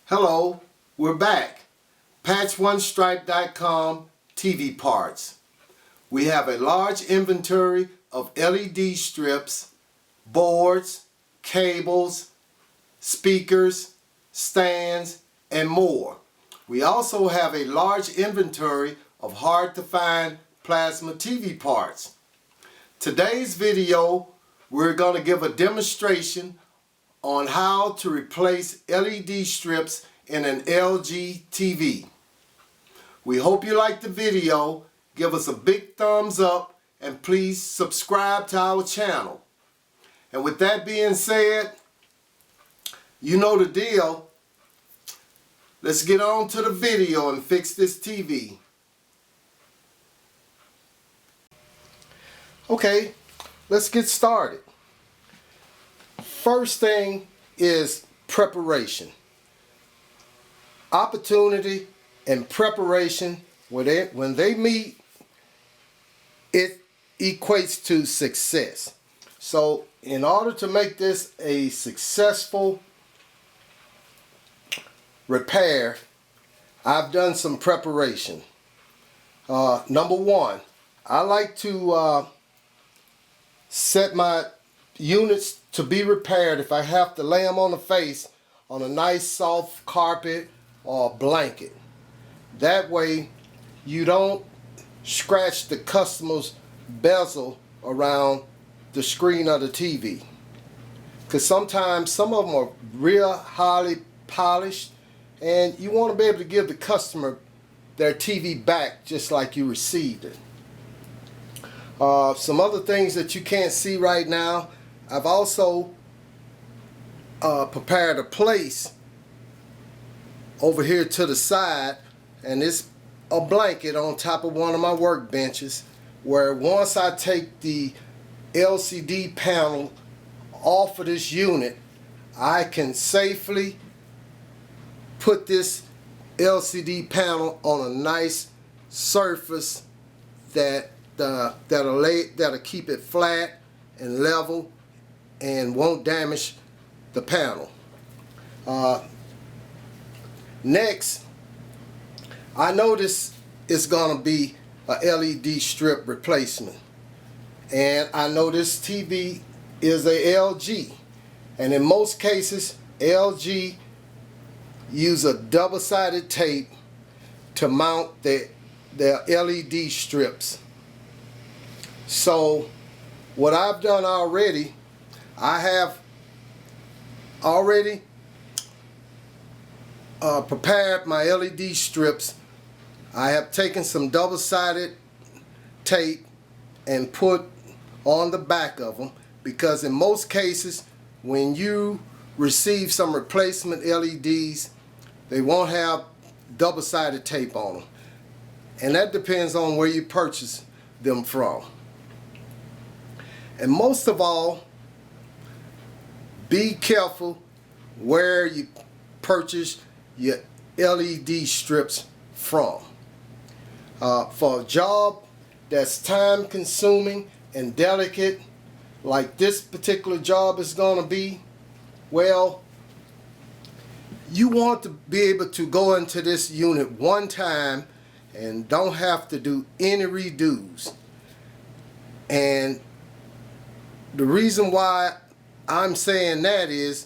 Hello, we're back. PatchOneStripe.com TV parts. We have a large inventory of LED strips, boards, cables, speakers, stands, and more. We also have a large inventory of hard-to-find plasma TV parts. Today's video, we're going to give a demonstration on how to replace LED strips in an LG TV. We hope you like the video. Give us a big thumbs up and please subscribe to our channel. And with that being said, you know the deal. Let's get on to the video and fix this TV. Okay, let's get started. First thing is preparation. Opportunity and preparation, when they meet, it equates to success. So in order to make this a successful repair, I've done some preparation. Number one, I like to set my units to be repaired, if I have to lay them on the face, on a nice soft carpet or blanket. That way you don't scratch the customer's bezel around the screen of the TV. Because sometimes some of them are real highly polished and you want to be able to give the customer their TV back just like you received it. Some other things that you can't see right now, I've also prepared a place over here to the side, and it's a blanket on top of one of my workbenches, where once I take the LCD panel off of this unit, I can safely put this LCD panel on a nice surface that'll keep it flat and level and won't damage the panel. Next, I notice it's gonna be a LED strip replacement, and I know this TV is a LG, and in most cases LG use a double-sided tape to mount their LED strips. So what I've done already, I have already prepared my LED strips. I have taken some double-sided tape and put on the back of them, because in most cases when you receive some replacement LEDs, they won't have double-sided tape on them, and that depends on where you purchase them from. And most of all, be careful where you purchase your LED strips from. For a job that's time consuming and delicate, like this particular job is going to be, well, you want to be able to go into this unit one time and don't have to do any redos. And the reason why I'm saying that is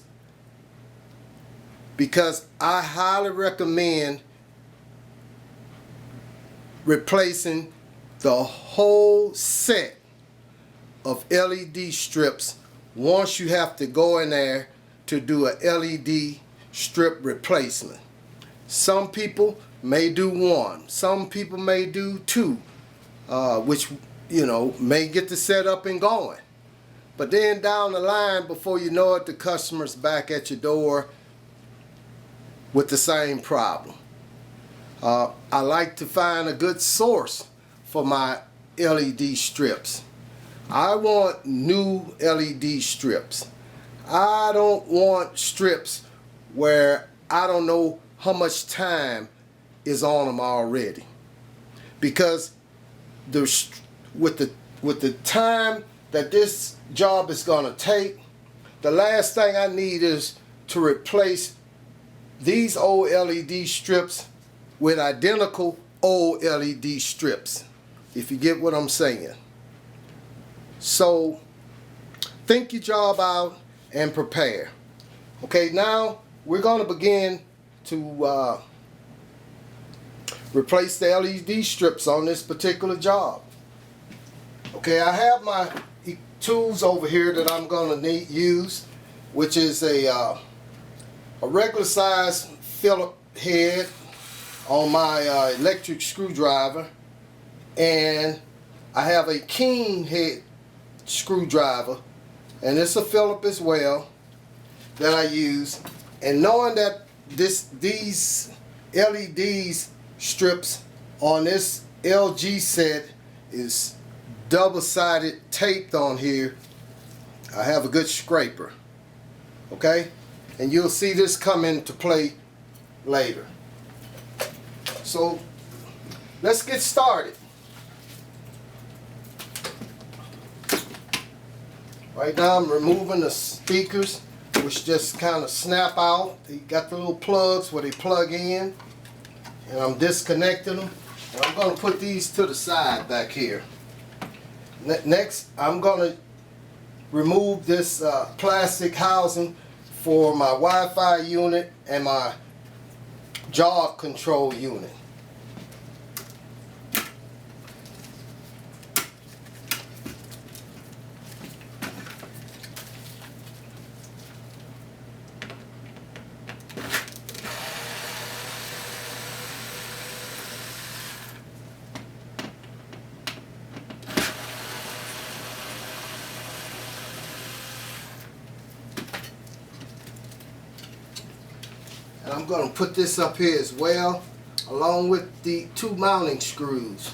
because I highly recommend replacing the whole set of LED strips once you have to go in there to do a LED strip replacement. Some people may do one, some people may do two, which, you know, may get the set up and going. But then down the line, before you know it, the customer's back at your door with the same problem. I like to find a good source for my LED strips. I want new LED strips. I don't want strips where I don't know how much time is on them already. Because with the time that this job is going to take, the last thing I need is to replace these old LED strips with identical old LED strips, if you get what I'm saying. So think your job out and prepare. Okay, now we're going to begin to replace the LED strips on this particular job. Okay, I have my tools over here that I'm going to use, which is a regular size Phillips head on my electric screwdriver, and I have a Keen head screwdriver, and it's a Phillips as well that I use. And knowing that these LEDs strips on this LG set is double-sided taped on here, I have a good scraper. Okay, and you'll see this come into play later. So let's get started. Right now I'm removing the speakers, which just kind of snap out. They got the little plugs where they plug in, and I'm disconnecting them. And I'm going to put these to the side back here. Next, I'm going to remove this plastic housing for my Wi-Fi unit and my jaw control unit. And I'm going to put this up here as well, along with the 2 mounting screws.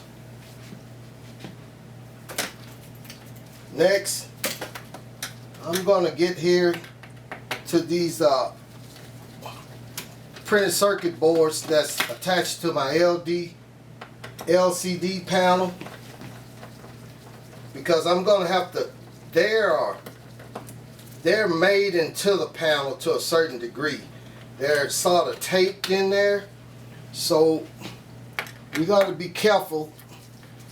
Next, I'm going to get here to these printed circuit boards that's attached to my LCD panel, because I'm going to have to, they're made into the panel to a certain degree. They're sort of taped in there, so we got to be careful.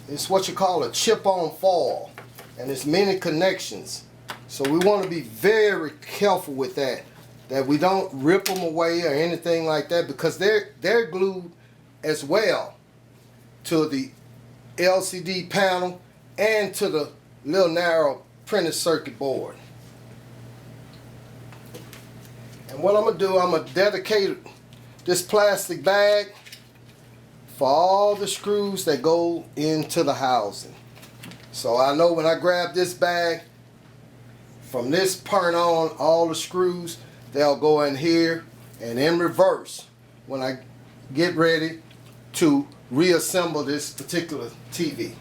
It's what you call a chip-on foil, and there's many connections. So we want to be very careful with that we don't rip them away or anything like that, because they're glued as well to the LCD panel and to the little narrow printed circuit board. And what I'm going to do, I'm going to dedicate this plastic bag for all the screws that go into the housing. So I know when I grab this bag, from this part on, all the screws, they'll go in here and in reverse when I get ready to reassemble this particular TV.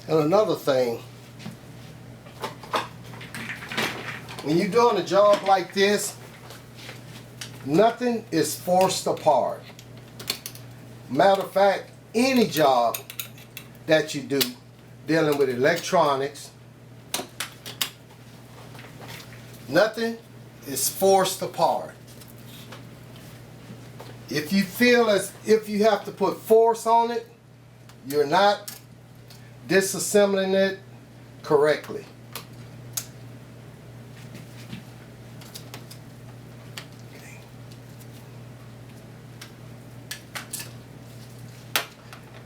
And another thing, when you're doing a job like this, nothing is forced apart. Matter of fact, any job that you do dealing with electronics, nothing is forced apart. If you feel as if you have to put force on it, you're not disassembling it correctly. Okay.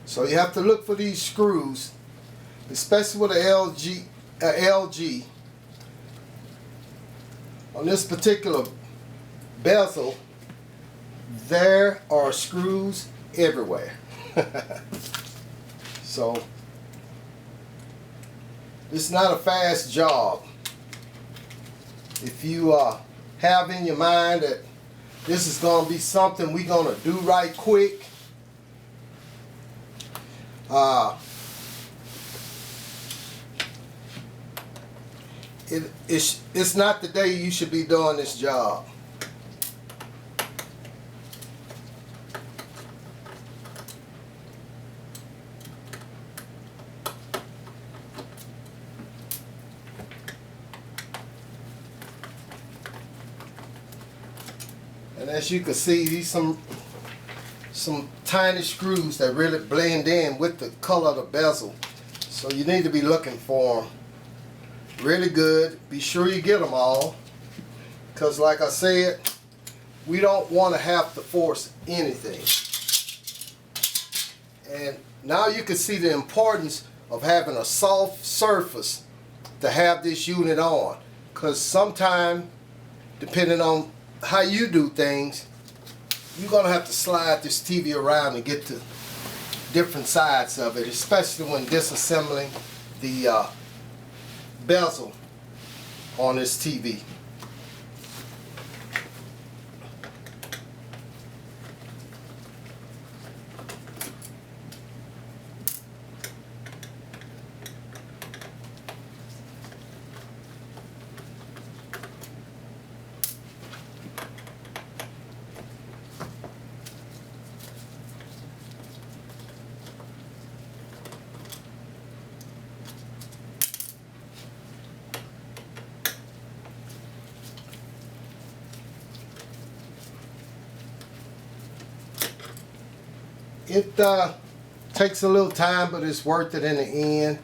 So you have to look for these screws, especially with a LG. On this particular bezel, there are screws everywhere. So it's not a fast job. If you have in your mind that this is going to be something we're going to do right quick, it's not the day you should be doing this job. And as you can see, these some tiny screws that really blend in with the color of the bezel. So you need to be looking for them really good. Be sure you get them all, because like I said, we don't want to have to force anything. And now you can see the importance of having a soft surface to have this unit on, because sometimes, depending on how you do things, you're going to have to slide this TV around and get to different sides of it, especially when disassembling the bezel on this TV. It takes a little time, but it's worth it in the end.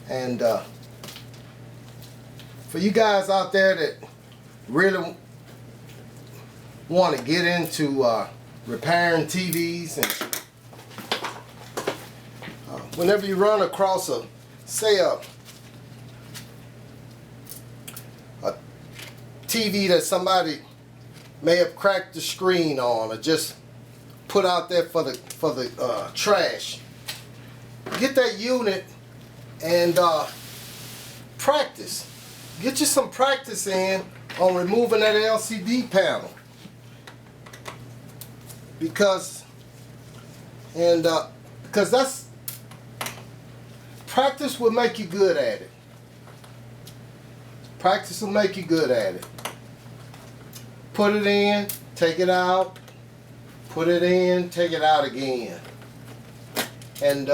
And for you guys out there that really want to get into repairing TVs, and whenever you run across a TV that somebody may have cracked the screen on, or just put out there for the trash, get that unit and practice. Get you some practice in on removing that LCD panel, because that's practice will make you good at it. Practice will make you good at it. Put it in, take it out. Put it in, take it out again. And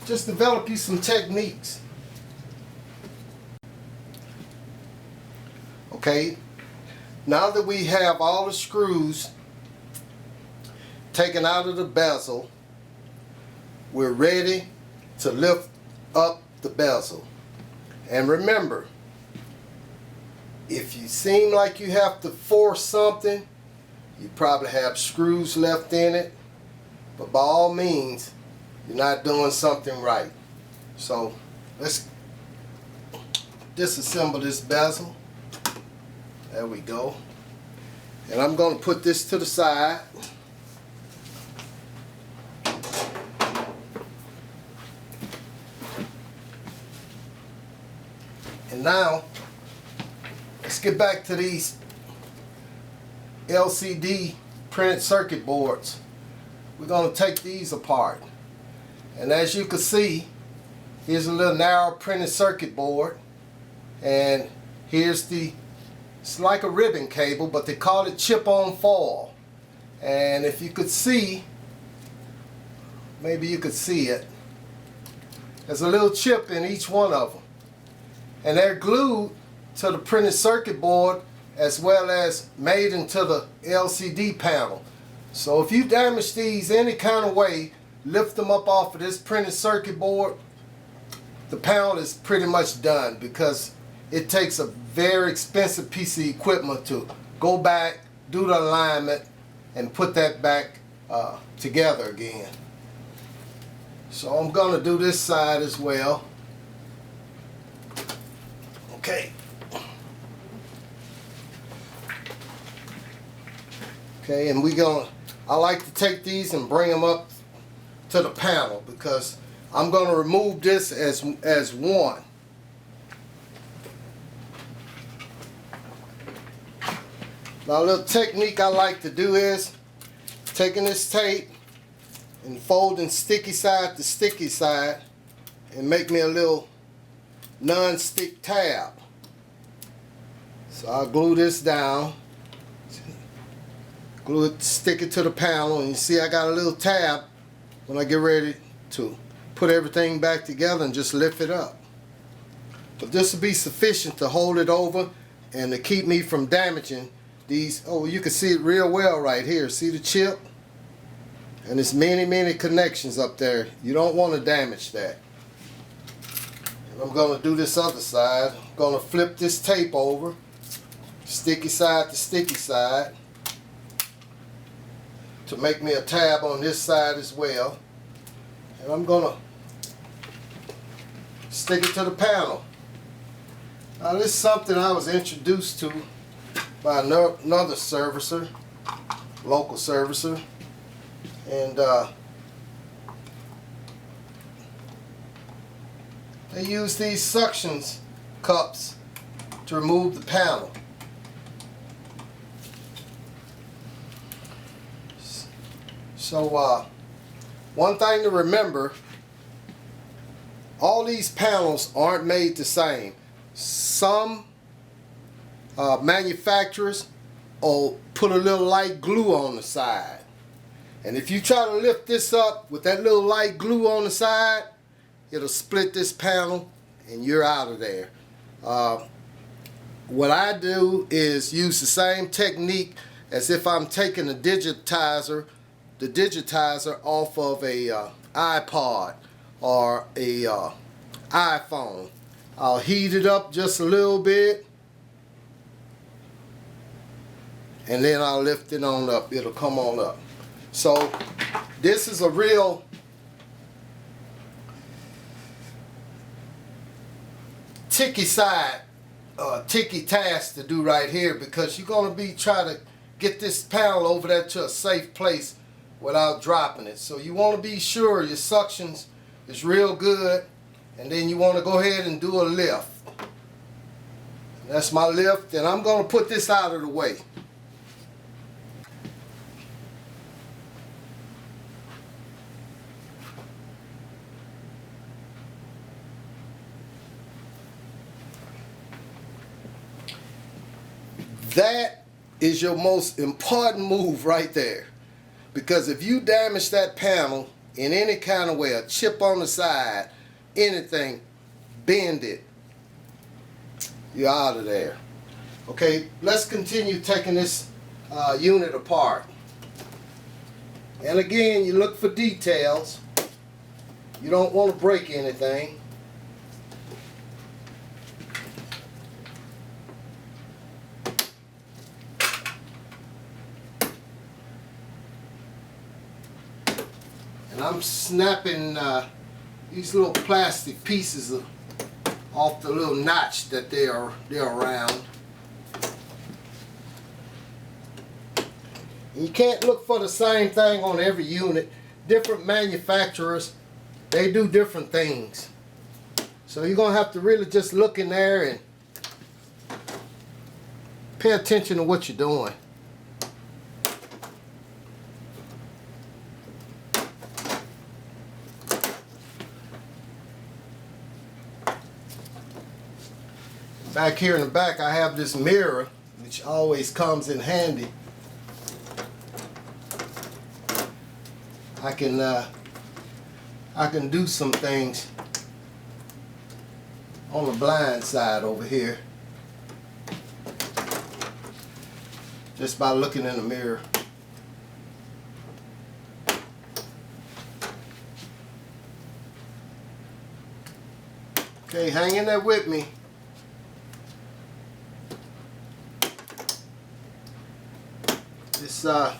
just develop you some techniques. Okay, now that we have all the screws taken out of the bezel, we're ready to lift up the bezel. And remember, if you seem like you have to force something, you probably have screws left in it, but by all means, you're not doing something right. So let's disassemble this bezel. There we go. And I'm going to put this to the side. And now, let's get back to these LCD printed circuit boards. We're going to take these apart. And as you can see, here's a little narrow printed circuit board. And here's it's like a ribbon cable, but they call it chip-on foil. And if you could see, maybe you could see it, there's a little chip in each one of them. And they're glued to the printed circuit board, as well as made into the LCD panel. So if you damage these any kind of way, lift them up off of this printed circuit board, the panel is pretty much done, because it takes a very expensive piece of equipment to go back, do the alignment, and put that back together again. So I'm going to do this side as well. Okay. Okay, and I like to take these and bring them up to the panel because I'm gonna remove this as one. Now a little technique I like to do is taking this tape and folding sticky side to sticky side and make me a little non-stick tab. So I'll glue this down, glue it, stick it to the panel, and you see I got a little tab when I get ready to put everything back together and just lift it up. But this will be sufficient to hold it over and to keep me from damaging these. Oh, you can see it real well right here. See the chip? And there's many connections up there. You don't want to damage that. And I'm going to do this other side. I'm going to flip this tape over, sticky side to sticky side, to make me a tab on this side as well. And I'm going to stick it to the panel. Now this is something I was introduced to by another servicer, local servicer, and they use these suctions cups to remove the panel. So one thing to remember, all these panels aren't made the same. Some manufacturers will put a little light glue on the side. And if you try to lift this up with that little light glue on the side, it'll split this panel and you're out of there. What I do is use the same technique as if I'm taking the digitizer off of a iPod or a iPhone. I'll heat it up just a little bit and then I'll lift it on up. It'll come on up. So this is a real tricky task to do right here, because you're going to be trying to get this panel over there to a safe place without dropping it. So you want to be sure your suctions is real good, and then you want to go ahead and do a lift. That's my lift, and I'm going to put this out of the way. That is your most important move right there. Because if you damage that panel in any kind of way, a chip on the side, anything, bend it, you're out of there. Okay, let's continue taking this unit apart. And again, you look for details. You don't want to break anything. I'm snapping these little plastic pieces off the little notch that they're around. And you can't look for the same thing on every unit. Different manufacturers, they do different things. So you're going to have to really just look in there and pay attention to what you're doing. Back here in the back, I have this mirror, which always comes in handy. I can do some things on the blind side over here just by looking in the mirror. Okay, hang in there with me. It's a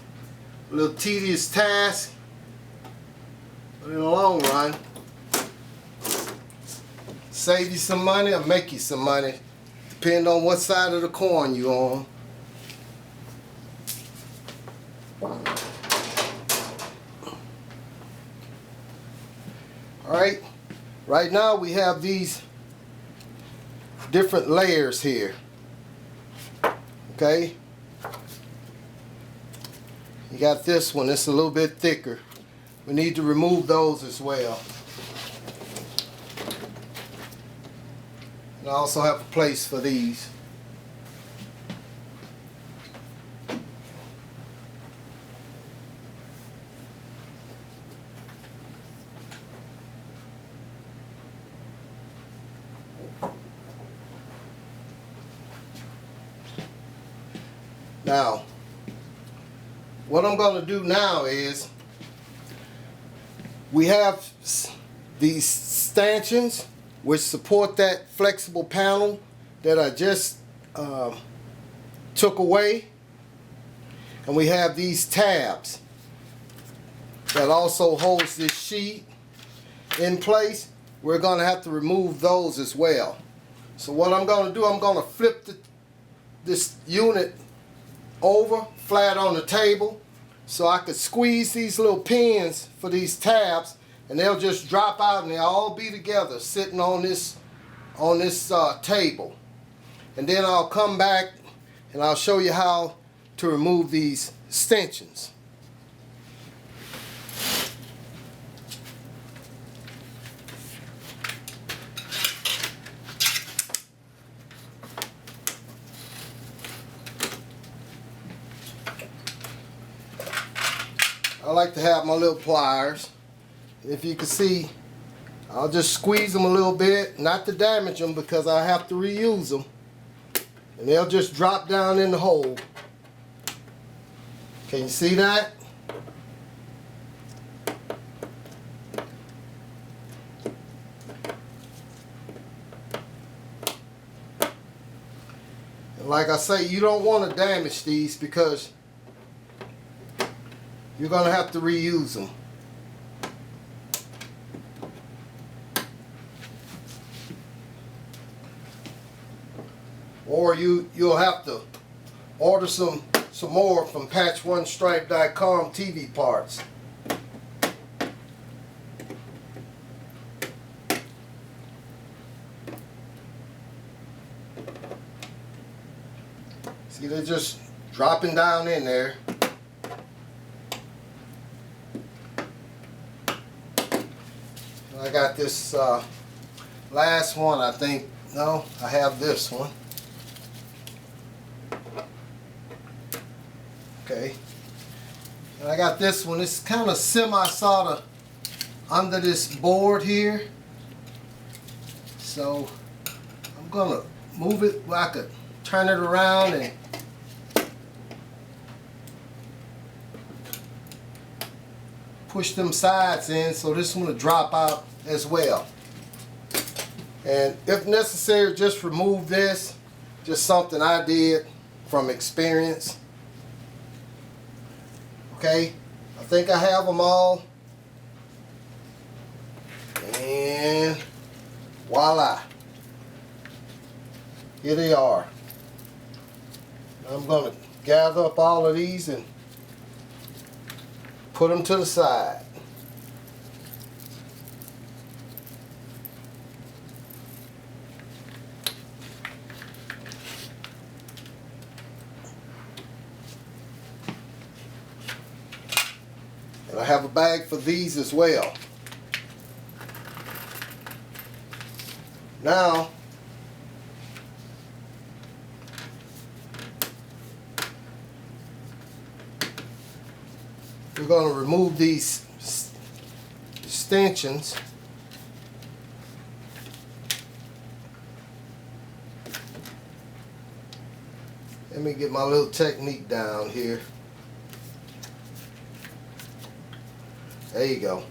little tedious task, but in the long run, save you some money or make you some money, depending on what side of the coin you're on. Alright, right now we have these different layers here. Okay, you got this one, it's a little bit thicker. We need to remove those as well. And I also have a place for these. Now, what I'm going to do now is, we have these stanchions which support that flexible panel that I just took away, and we have these tabs that also holds this sheet in place. We're going to have to remove those as well. So what I'm going to do, I'm going to flip this unit over flat on the table so I could squeeze these little pins for these tabs, and they'll just drop out and they'll all be together sitting on this table. And then I'll come back and I'll show you how to remove these stanchions. I like to have my little pliers. If you can see, I'll just squeeze them a little bit, not to damage them because I have to reuse them. And they'll just drop down in the hole. Can you see that? And like I say, you don't want to damage these because you're going to have to reuse them. Or you'll have to order some more from patchonestripe.com TV parts. See, they're just dropping down in there. I got this last one, I think. No, I have this one. Okay. And I got this one. It's kind of semi-sort under this board here. So I'm going to move it where I could turn it around and push them sides in so this one will drop out as well. And if necessary, just remove this. Just something I did from experience. Okay, I think I have them all. And voila. Here they are. I'm going to gather up all of these and put them to the side. And I have a bag for these as well. Now, we're going to remove these stanchions. Let me get my little technique down here. There you go.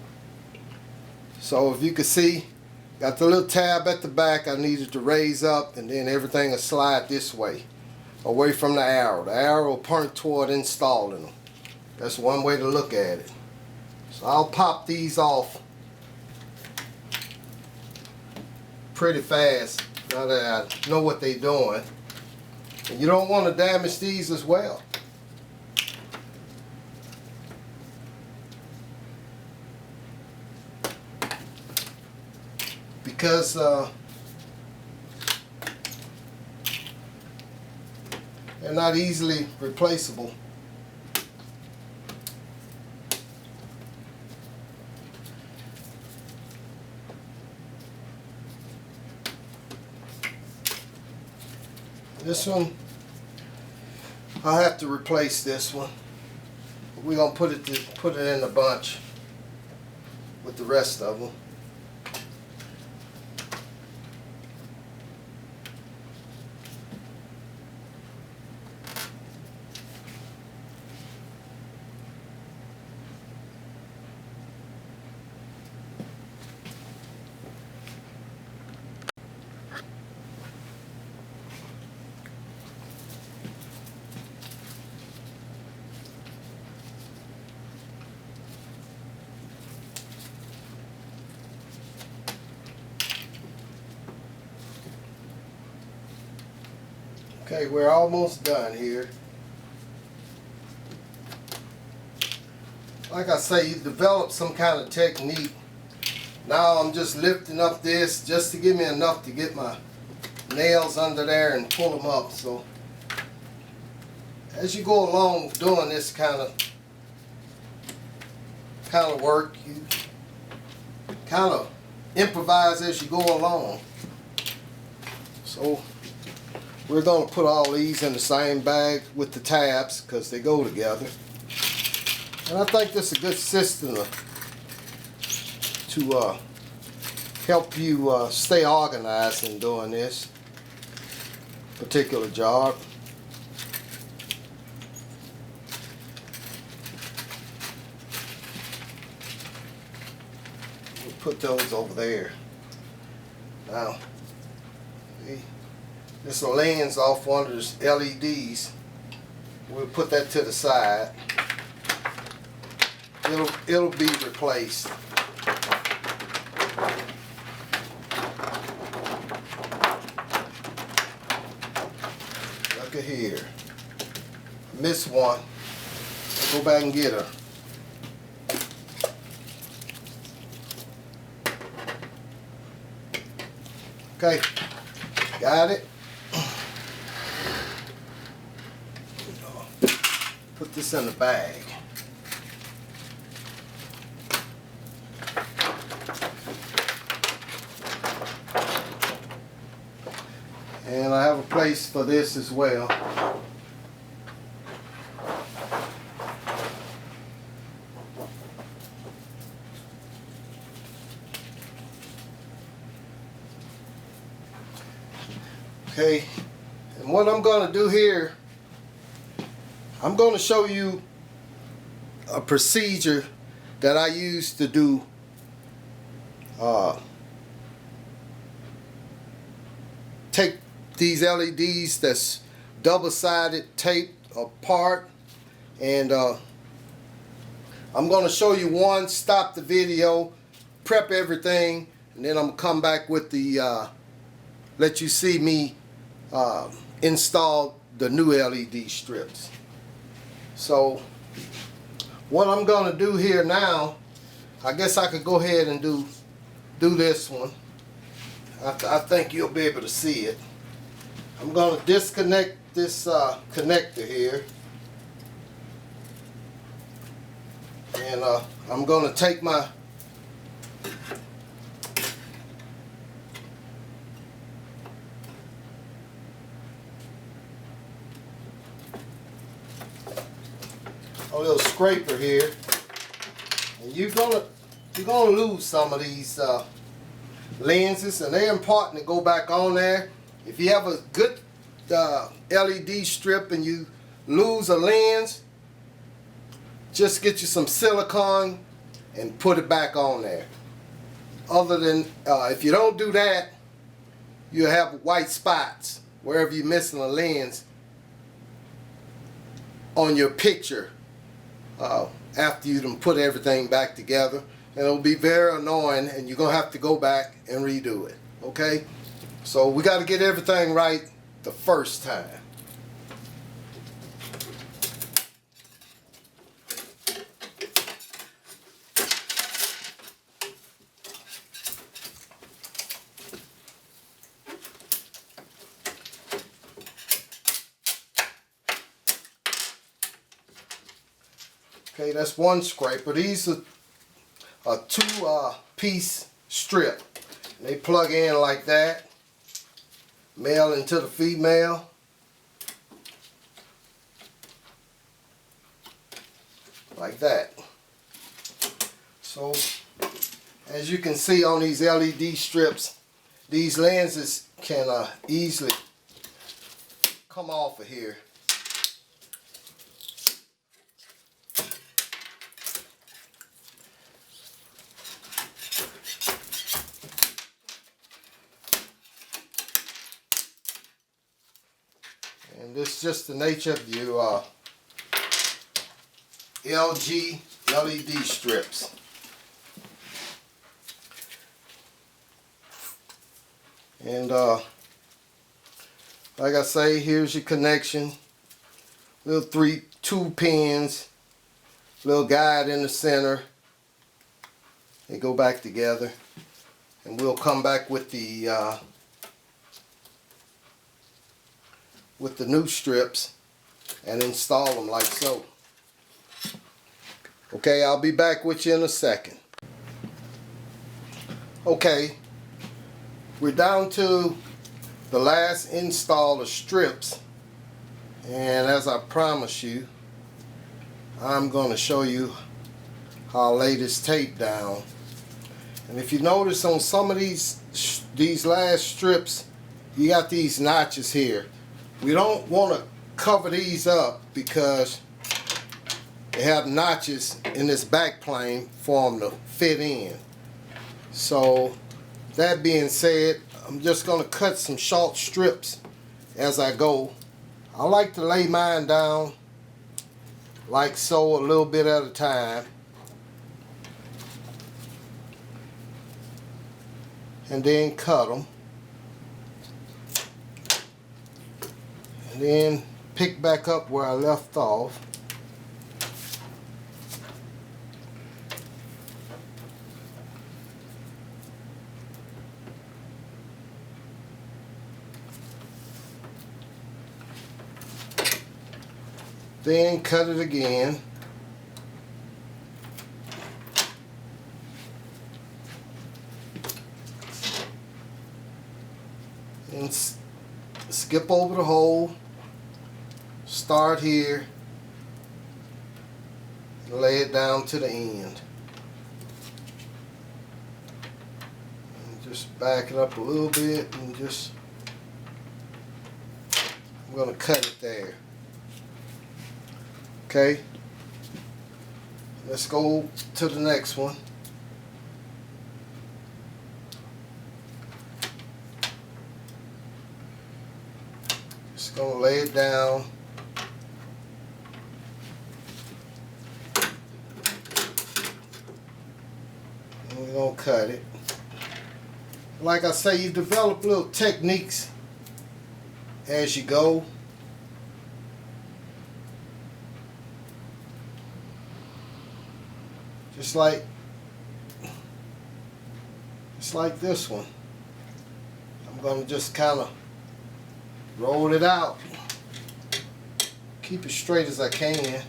So if you can see, got the little tab at the back I needed to raise up, and then everything will slide this way, away from the arrow. The arrow will point toward installing them. That's one way to look at it. So I'll pop these off pretty fast now that I know what they're doing. And you don't want to damage these as well. because they're not easily replaceable. This one, I'll have to replace this one. We're gonna put it in a bunch with the rest of them. Okay, we're almost done here. Like I say, you develop some kind of technique. Now I'm just lifting up this just to give me enough to get my nails under there and pull them up. So as you go along doing this kind of work, you kind of improvise as you go along. So we're going to put all these in the same bag with the tabs because they go together. And I think this is a good system to help you stay organized in doing this particular job. We'll put those over there. Now, see? This lens off one of those LEDs. We'll put that to the side. It'll be replaced. Look at here. Missed one. I'll go back and get her. Okay, got it. Put this in the bag. And I have a place for this as well. Okay, and what I'm going to do here, I'm going to show you a procedure that I use to do take these LEDs that's double-sided taped apart, and I'm going to show you one, stop the video, prep everything, and then I'm going to come back with the let you see me install the new LED strips. So what I'm going to do here now, I guess I could go ahead and do this one. I think you'll be able to see it. I'm going to disconnect this connector here, and I'm going to take my little scraper here, and you're gonna lose some of these lenses, and they're important to go back on there. If you have a good LED strip and you lose a lens, just get you some silicone and put it back on there. Other than if you don't do that, you'll have white spots wherever you're missing a lens on your picture after you done put everything back together, and it'll be very annoying, and you're gonna have to go back and redo it. Okay, so we got to get everything right the first time. Okay, that's one scraper. These are a two-piece strip. They plug in like that, male into the female. Like that. So, as you can see on these LED strips, these lenses can easily come off of here. And this is just the nature of your LG LED strips. And like I say, here's your connection. Little two pins, little guide in the center. They go back together, and we'll come back with the new strips and install them like so. Okay, I'll be back with you in a second. Okay, we're down to the last install of strips, and as I promised you, I'm going to show you how I lay this tape down. And if you notice on some of these last strips, you got these notches here. We don't want to cover these up because they have notches in this back plane for them to fit in. So that being said, I'm just going to cut some short strips as I go. I like to lay mine down like so, a little bit at a time. And then cut them. And then pick back up where I left off. Then cut it again. And skip over the hole. Start here. And lay it down to the end. And just back it up a little bit and just, I'm going to cut it there. Okay, let's go to the next one. Just gonna lay it down. And we're gonna cut it. Like I say, you develop little techniques as you go. Just like this one. I'm going to just kind of roll it out. Keep it straight as I can.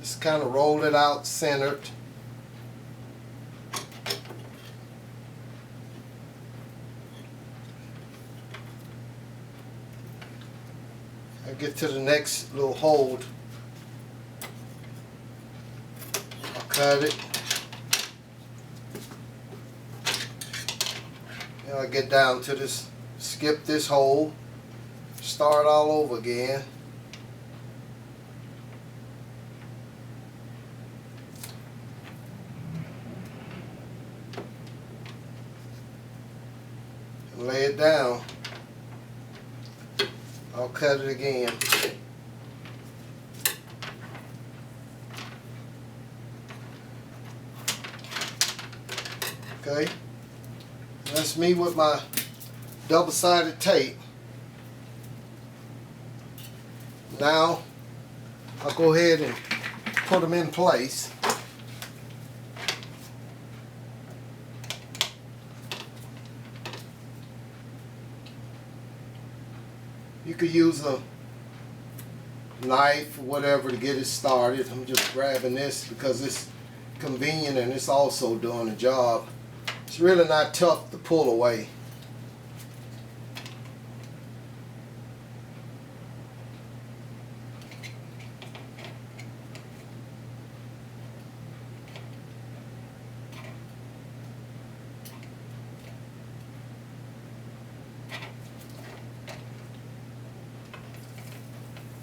Just kind of roll it out centered. I get to the next little hold. Cut it. And I get down to this, skip this hole, start all over again. And lay it down. I'll cut it again. Okay, that's me with my double-sided tape. Now I'll go ahead and put them in place. You could use knife or whatever to get it started. I'm just grabbing this because it's convenient and it's also doing the job. It's really not tough to pull away.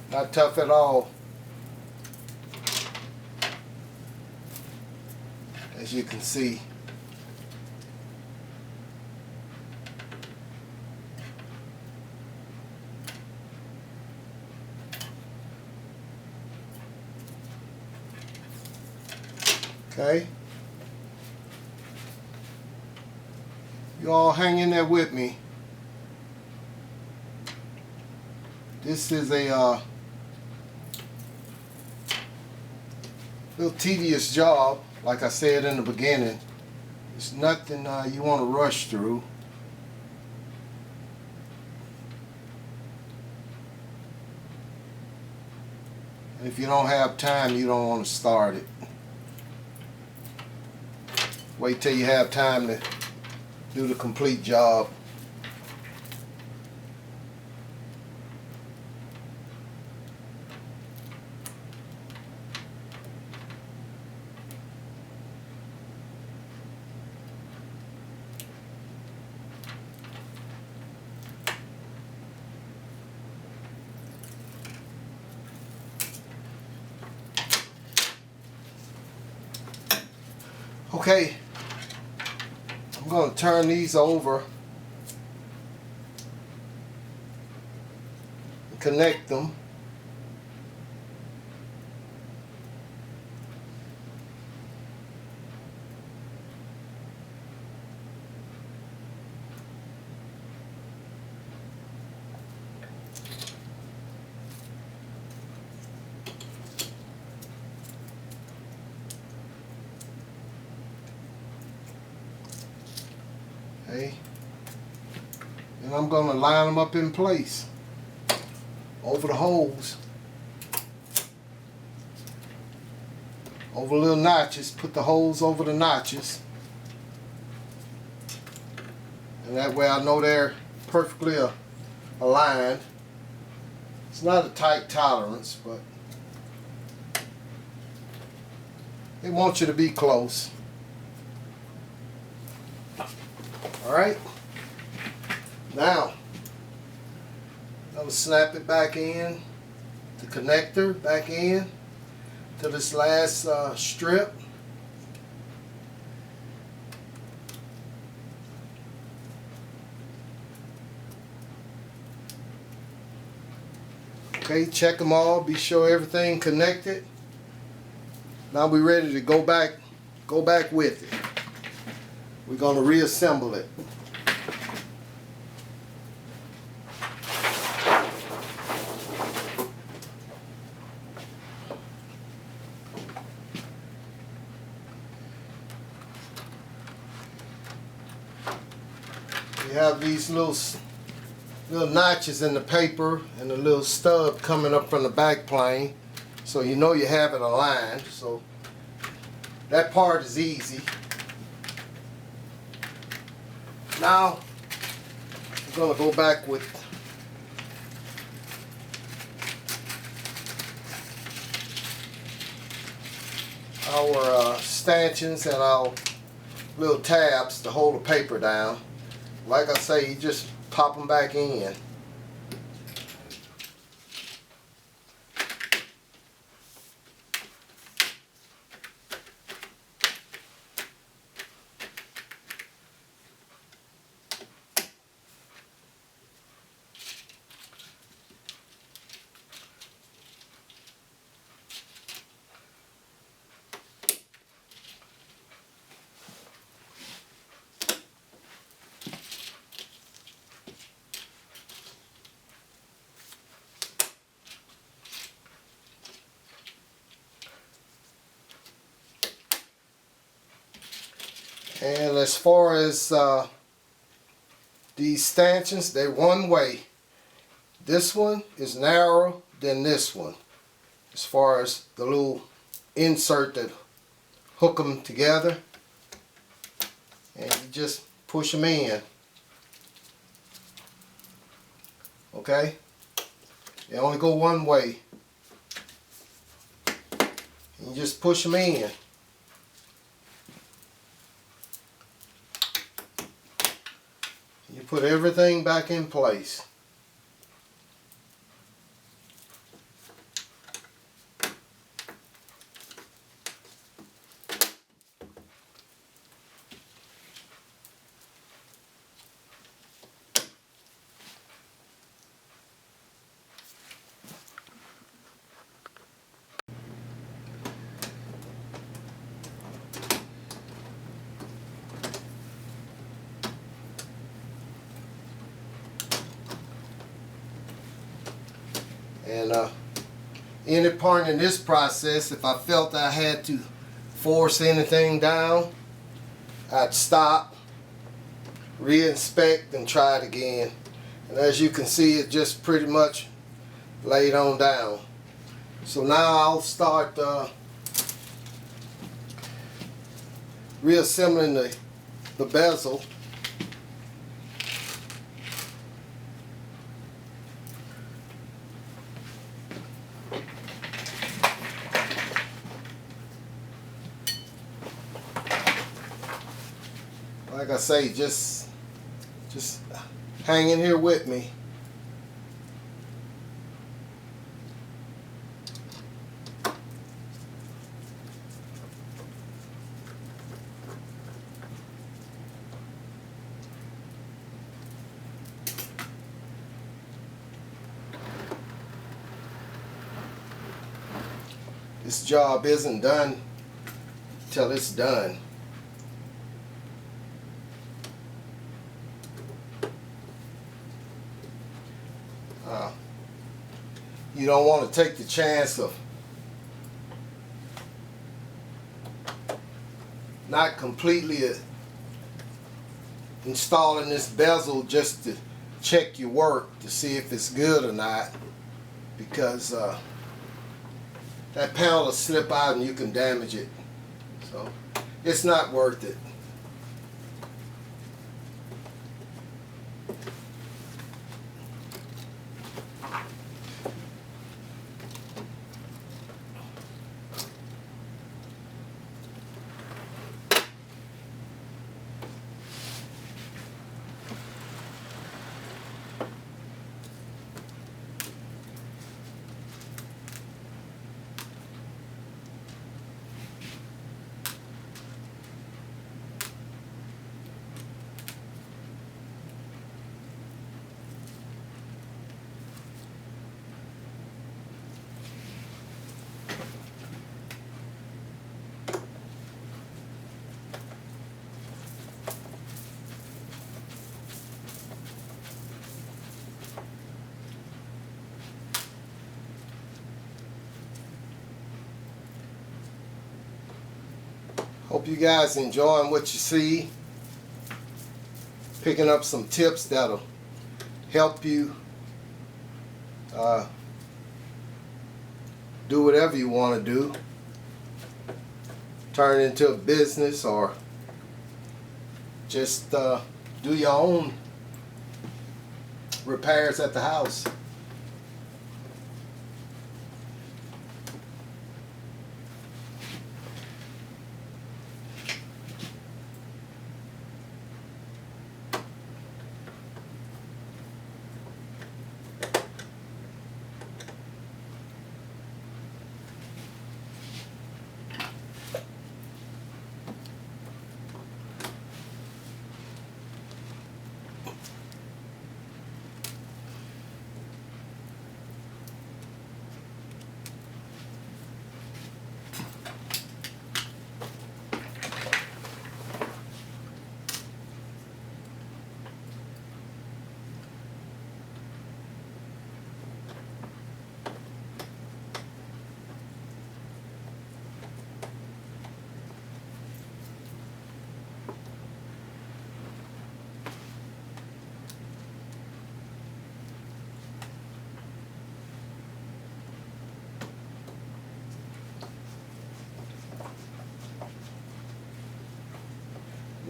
Not tough at all, as you can see. Okay, you all hang in there with me. This is a little tedious job, like I said in the beginning. It's nothing you want to rush through. And if you don't have time, you don't want to start it. Wait till you have time to do the complete job. Okay, I'm going to turn these over and connect them. Okay. And I'm going to line them up in place over the holes, over little notches. Put the holes over the notches, and that way I know they're perfectly aligned. It's not a tight tolerance, but they want you to be close. Alright, now I'm going to snap it back in, the connector back in to this last strip. Okay, check them all, be sure everything connected. Now we're ready to go back with it. We're going to reassemble it. You have these little notches in the paper and a little stub coming up from the back plane, so you know you have it aligned. So that part is easy. Now we're going to go back with our stanchions and our little tabs to hold the paper down. Like I say, you just pop them back in. And as far as these stanchions, they're one way. This one is narrower than this one. as far as the little insert that hook them together, and you just push them in. Okay, they only go one way. You just push them in. You put everything back in place. And any part in this process, if I felt I had to force anything down, I'd stop, re-inspect, and try it again. And as you can see, it just pretty much laid on down. So now I'll start reassembling the bezel. Like I say, just hang in here with me. This job isn't done till it's done. You don't want to take the chance of not completely installing this bezel just to check your work to see if it's good or not, because that panel will slip out and you can damage it. So it's not worth it. Hope you guys enjoying what you see. Picking up some tips that'll help you do whatever you want to do. Turn it into a business, or just do your own repairs at the house.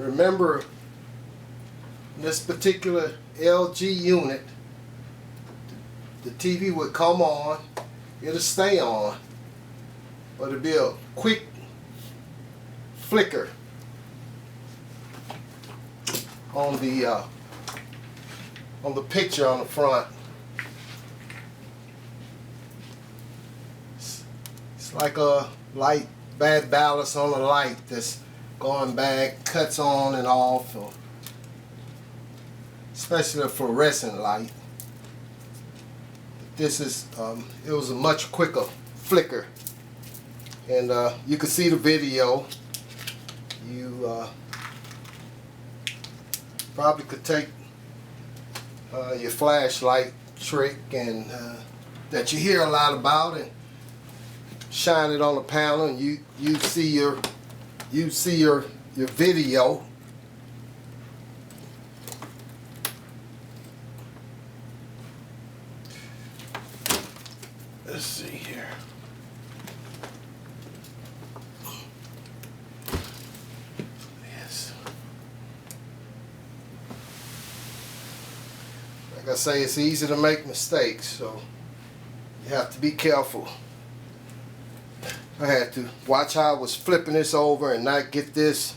remember, this particular LG unit, the TV would come on, it'll stay on, but it'll be a quick flicker on the picture on the front. It's like a light, bad balance on a light that's going back, cuts on and off, or especially a fluorescent light. This is, it was a much quicker flicker. And you can see the video. You probably could take your flashlight trick and that you hear a lot about and shine it on the panel, and you see your video. Let's see here. Yes. Like I say, it's easy to make mistakes, so you have to be careful. I had to watch how I was flipping this over and not get this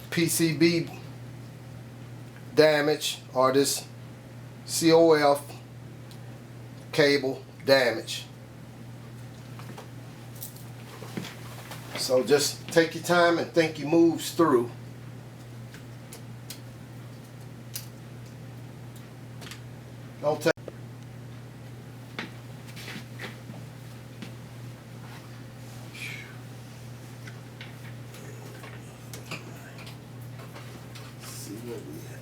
PCB damage or this COF cable damage. So just take your time and think your moves through. Don't take see what we have.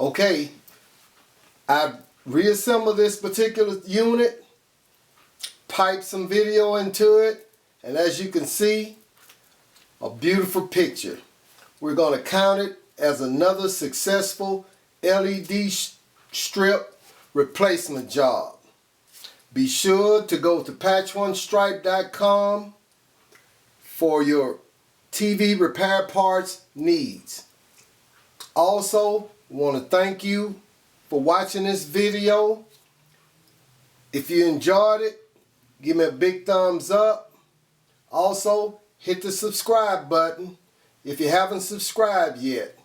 Okay, I reassembled this particular unit, piped some video into it, and as you can see, a beautiful picture. We're going to count it as another successful LED strip replacement job. Be sure to go to patchonestripe.com for your TV repair parts needs. Also, want to thank you for watching this video. If you enjoyed it, give me a big thumbs up. Also, hit the subscribe button if you haven't subscribed yet.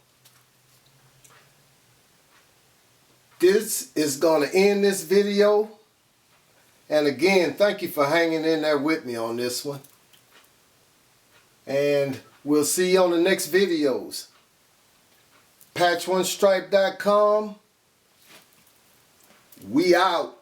This is going to end this video. And again, thank you for hanging in there with me on this one. And we'll see you on the next videos. patchonestripe.com. We out.